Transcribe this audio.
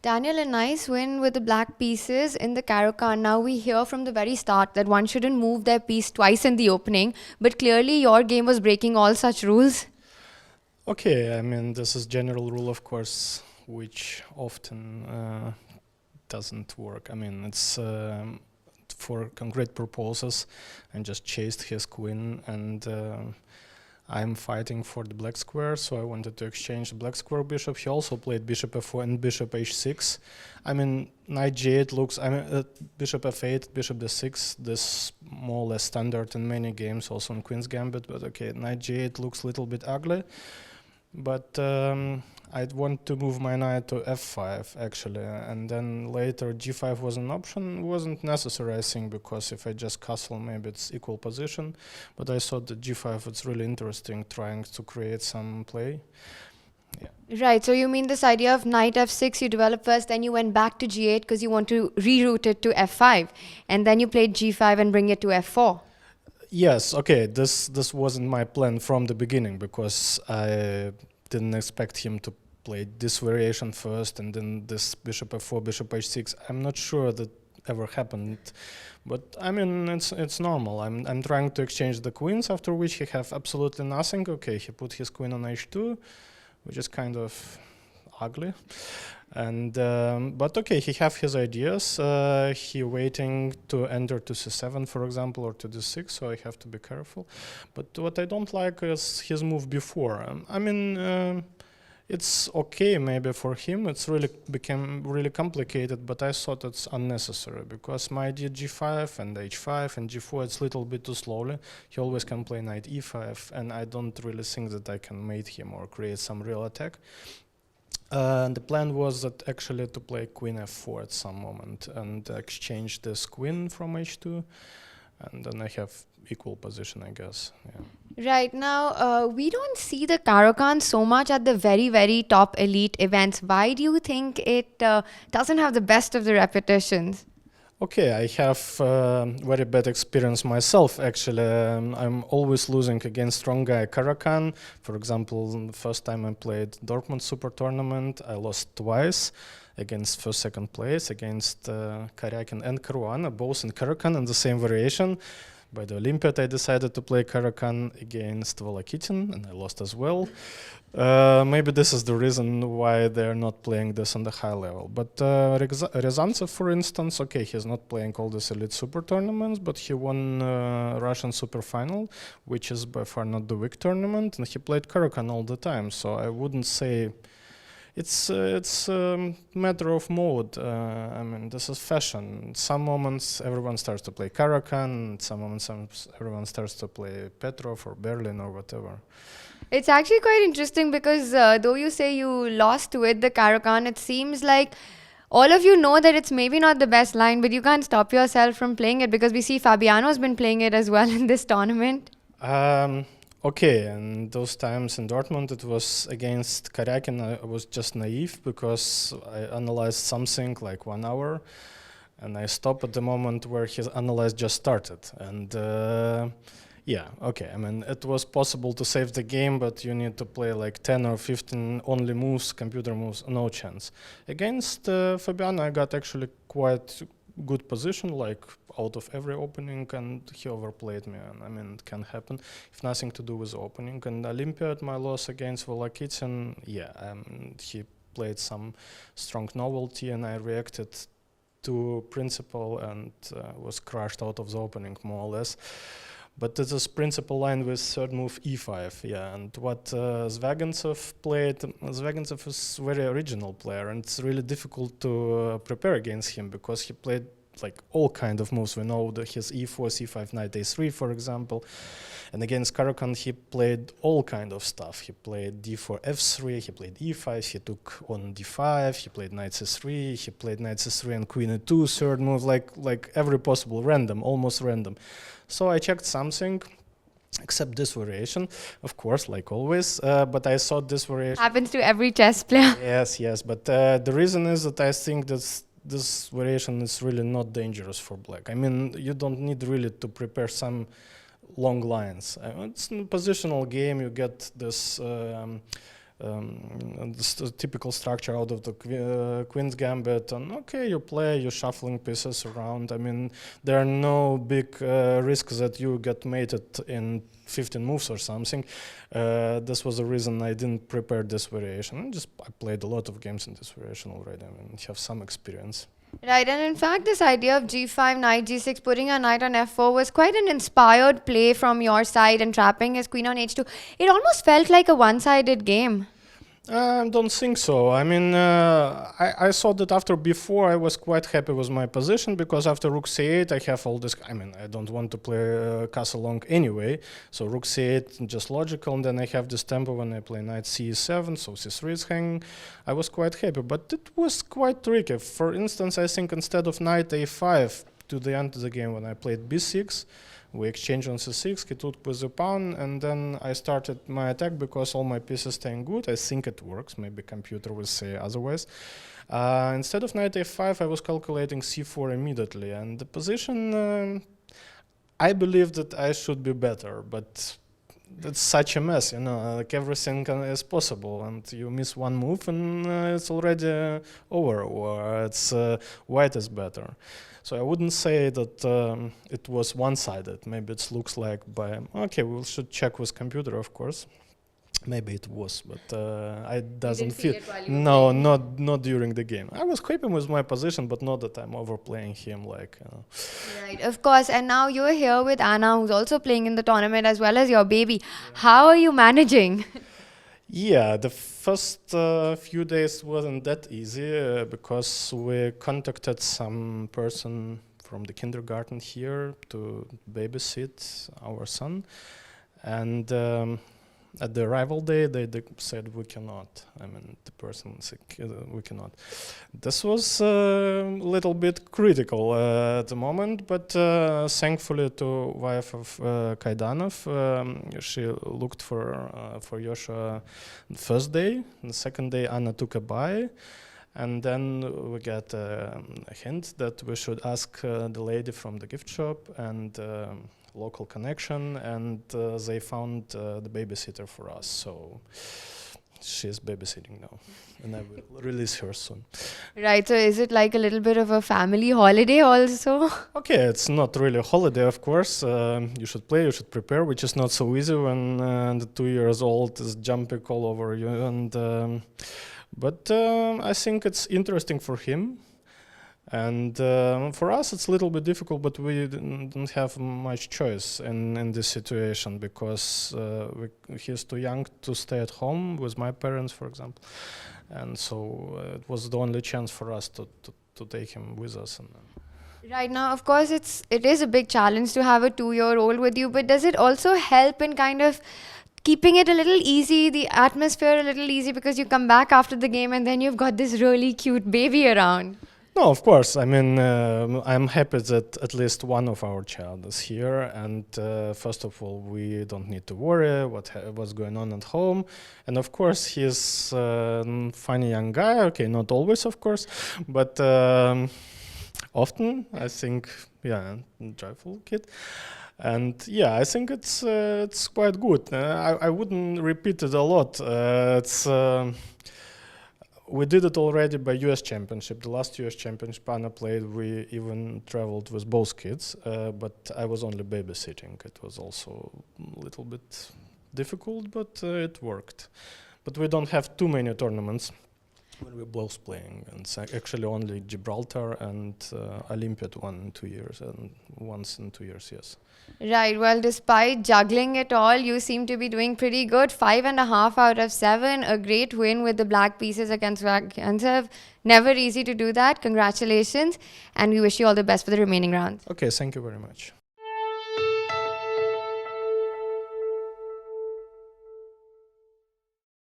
Daniel, a nice win with the black pieces in the Caro-Kann. Now we hear from the very start that one shouldn't move their piece twice in the opening, but clearly your game was breaking all such rules. Okay, I mean, this is general rule, of course, which often doesn't work. I mean, it's for concrete purposes. I just chased his queen, and I'm fighting for the black square, so I wanted to exchange the black square bishop. He also played bishop f4 and bishop h6. I mean, knight g8 looks, bishop f8, bishop d6, this more or less standard in many games, also in Queen's Gambit, but okay, knight g8 looks a little bit ugly. But I'd want to move my knight to f5 actually, and then later g5 was an option. It wasn't necessary, I think, because if I just castle, maybe it's equal position. But I thought that g5 was really interesting, trying to create some play. Yeah. Right, so you mean this idea of knight f6 you developed first, then you went back to g8 because you want to reroute it to f5, and then you played g5 and bring it to f4. Yes, okay, this wasn't my plan from the beginning, because I didn't expect him to play this variation first and then this bishop f4, bishop h6. I'm not sure that ever happened, but I mean, it's normal. I'm trying to exchange the queens, after which he have absolutely nothing. Okay, he put his queen on h2, which is kind of ugly. And but okay, he have his ideas. He waiting to enter to c7, for example, or to d6, so I have to be careful. But what I don't like is his move before. I mean, it's okay maybe for him. It's really became really complicated, but I thought it's unnecessary, because my idea g5 and h5 and g4, it's a little bit too slowly. He always can play knight e5, and I don't really think that I can mate him or create some real attack. The plan was that actually to play queen f4 at some moment and exchange this queen from h2, and then I have equal position, I guess. Yeah. Right, now we don't see the Caro-Kann so much at the very, very top elite events. Why do you think it doesn't have the best of the repetitions? Okay, I have very bad experience myself, actually. I'm always losing against strong guy Caro-Kann. For example, the first time I played Dortmund Super Tournament, I lost twice against first, second place, against Karyakin and Caruana, both in Caro-Kann in the same variation. By the Olympiad, I decided to play Caro-Kann against Volokitin, and I lost as well. Maybe this is the reason why they're not playing this on the high level. But Ryazantsev, for instance, okay, he's not playing all these elite super tournaments, but he won Russian super final, which is by far not the weak tournament, and he played Caro-Kann all the time. So I wouldn't say it's a matter of mode. I mean, this is fashion. Some moments everyone starts to play Caro-Kann, some moments everyone starts to play Petrov or Berlin or whatever. It's actually quite interesting because though you say you lost with the Caro-Kann, it seems like all of you know that it's maybe not the best line, but you can't stop yourself from playing it because we see Fabiano's been playing it as well in this tournament. Okay, and those times in Dortmund, it was against Karyakin. I was just naive because I analyzed something like 1 hour, and I stopped at the moment where his analyze just started. And yeah, okay, I mean, it was possible to save the game, but you need to play like 10 or 15 only moves, computer moves, no chance. Against Fabiano, I got actually quite good position, like out of every opening, and he overplayed me. And I mean, it can happen if nothing to do with the opening. And Olympiad, my loss against Volokitin, yeah, he played some strong novelty, and I reacted to principle and was crushed out of the opening more or less. But this is principal line with third move e5, yeah. And what Zvagintsev played, Zvagintsev is very original player, and it's really difficult to prepare against him because he played like all kind of moves. We know that his e4, c5, knight a3, for example. And against Caro-Kann, he played all kind of stuff. He played d4, f3, he played e5, he took on d5, he played knight c3, he played knight c3 and queen e2, third move, like every possible random, almost random. So I checked something, except this variation, of course, like always, but I thought this variation... Happens to every chess player. Yes, but the reason is that I think that this variation is really not dangerous for black. I mean, you don't need really to prepare some long lines. It's a positional game, you get this typical structure out of the Queen's Gambit, and okay, you play, you're shuffling pieces around. I mean, there are no big risks that you get mated in 15 moves or something. This was the reason I didn't prepare this variation. I played a lot of games in this variation already. I mean, have some experience. Right, and in fact, this idea of g5, knight g6, putting a knight on f4 was quite an inspired play from your side and trapping his queen on h2. It almost felt like a one-sided game. I don't think so. I mean, I saw that before I was quite happy with my position, because after rook c8 I have all this. I mean, I don't want to play castle long anyway, so rook c8 just logical, and then I have this tempo when I play knight c7, so c3 is hanging. I was quite happy, but it was quite tricky. For instance, I think instead of knight a5 to the end of the game, when I played b6, we exchanged on c6, he took with the pawn, and then I started my attack because all my pieces staying good. I think it works, maybe computer will say otherwise. Instead of knight a5, I was calculating c4 immediately, and the position, I believe that I should be better, but it's such a mess, you know, like everything is possible, and you miss one move and it's already over, or it's white is better. So I wouldn't say that it was one-sided. Maybe it looks like okay, we should check with computer, of course. Maybe it was, but I doesn't feel. No, not during the game. I was happy with my position, but not that I'm overplaying him. Right, of course. And now you're here with Anna, who's also playing in the tournament, as well as your baby. How are you managing? Yeah, the first few days wasn't that easy because we contacted some person from the kindergarten here to babysit our son, and at the arrival day they said we cannot. I mean, the person said we cannot. This was a little bit critical at the moment, but thankfully to wife of Kaidanov, she looked for Yosha the first day. The second day Anna took a bye, and then we got a hint that we should ask the lady from the gift shop and local connection, and they found the babysitter for us, so she's babysitting now, and I will release her soon. Right, so is it like a little bit of a family holiday also? Okay, it's not really a holiday, of course. You should play, you should prepare, which is not so easy when the 2 years old is jumping all over you. And but I think it's interesting for him. And for us, it's a little bit difficult, but we don't have much choice in this situation, because he's too young to stay at home with my parents, for example. And so it was the only chance for us to take him with us. Right now, of course, it is a big challenge to have a 2-year-old with you, but does it also help in kind of keeping it a little easy, the atmosphere a little easy, because you come back after the game and then you've got this really cute baby around? No, of course. I mean, I'm happy that at least one of our child is here, and first of all, we don't need to worry what's going on at home. And of course, he's a funny young guy. Okay, not always, of course, but often, I think, yeah, joyful kid. And yeah, I think it's quite good. I wouldn't repeat it a lot. We did it already by US Championship. The last US Championship Anna played, we even traveled with both kids, but I was only babysitting. It was also a little bit difficult, but it worked. But we don't have too many tournaments when we're both playing. And it's actually only Gibraltar and Olympiad 1 in 2 years, and once in 2 years, yes. Right. Well, despite juggling it all, you seem to be doing pretty good. 5.5 out of 7. A great win with the black pieces against Vakantsev. Never easy to do that. Congratulations. And we wish you all the best for the remaining rounds. Okay, thank you very much.